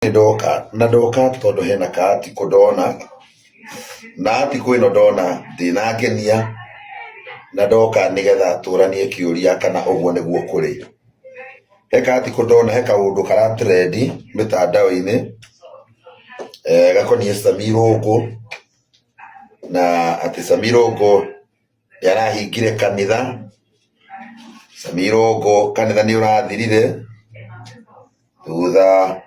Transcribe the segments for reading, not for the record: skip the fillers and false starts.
Ndoka tondu hena kaatiko ndona na atiko ino ndona ndinangenia na ndoka nigetha turanie kiuria kana uguo niguo kuri. He kaatiko ndona he kaundu kara trend mitandao-ini gakonie Sammy Irungu na ati Sammy Irungu yarahingire kanitha. Sammy Irungu kanitha ni urathirire thutha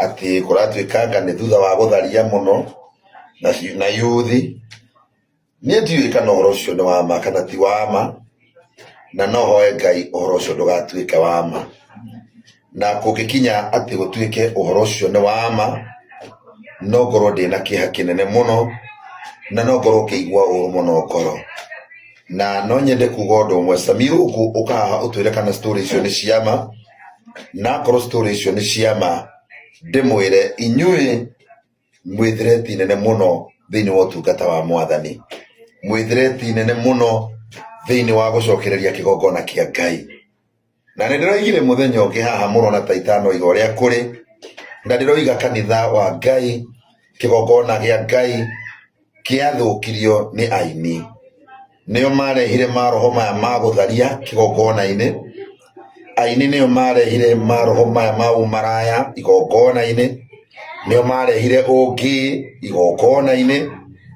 ati kuratuikanga ni thutha wa gutharia muno na yuthi. Nie ndiui kana uhoro ucio ni wama kana ti wama, na no hoe Ngai uhoro ucio ndugatuike wama, na kungikinya ati gutuike uhoro ucio ni wama no ngorwo ndina kieha kinene muno na no ngorwo ngĩigua ũũru muno ngoro. Na no nyende kuga ũndũ ũmwe, Sammy Irungu ukaha utwire kana story icio ni ciama, na korwo story icio ni ciama ndimwire inyuĩ mwithireti nene muno thiini wa utungata wa Mwathani, mwithireti nene muno thiini wa gucokereria kigongona kia Ngai. Na ndĩroigire muthenya ũngĩ haha murona ta itano iga ũrĩa kũrĩ, na ndĩroiga kanitha wa Ngai, kigongona gia Ngai kiathukirio ni aini. Nĩo marehire maroho maya ma gũtharia kigongona-ini. Aini nĩo marehire maroho maya ma umaraya igongona-ini, nĩo marehire ũngi igongona-ini.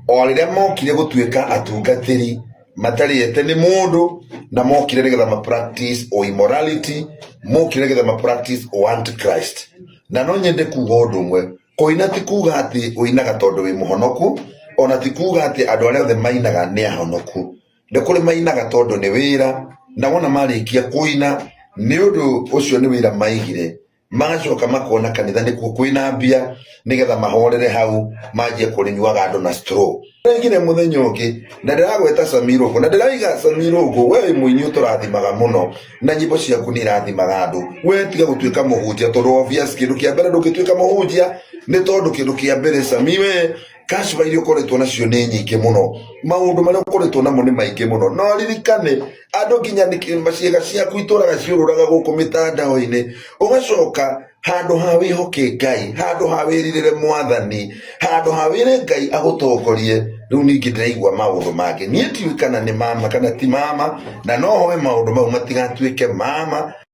O rĩrĩa mokire gũtuĩka atungatĩri matarĩte nĩ mũndũ, na mokire nĩgetha ma practice o immorality, mokire nĩgetha ma practice o antichrist. Na no nyende kuga ũndũ ũmwe, kũina ti kuga atĩ ũinaga tondũ wĩ mũhonoku, ona ti kuga atĩ andũ arĩa othe mainaga nĩ ahonoku. Nĩ kũrĩ mainaga tondũ nĩ wĩra, na wona marĩkia kũina nĩ ũndũ ũcio nĩ wĩra maigire, magacoka makona kanitha nĩkuo kwĩna mbia nĩgetha mahorere hau manjie kũrĩnyuaga andũ na straw. Ndĩraigire mũthenya ũngĩ na ndĩragweta Sammy Irungu, na ndĩraiga Sammy Irungu, we wĩ mũini ũtũrathimaga mũno na nyĩmbo ciaku nĩ irathimaga andũ. We tiga gũtuĩka mũhunjia tondũ obvious kĩndũ kĩa mbere ndũngĩtuĩka mũhunjia nĩ tondũ kĩndũ kĩa mbere Sammy we kashfa iria ukoretwo nacio nĩ nyingĩ mũno, maũndũ marĩa ukoretwo namo nĩ maingĩ mũno. No ririkane andũ nginya ciĩga ciaku itũraga ciũrũraga gũkũ mitandao-ini, ugacoka handũ ha wĩhoke Ngai, handũ ha wĩrirĩre Mwathani, handũ ha wĩre Ngai agũtongorie. Rĩu ningĩ ndĩraigua maũndũ mangĩ, niĩ ndiũĩ kana nĩ mama kana ti mama, na no hoe maũndũ mau matigatuĩke mama.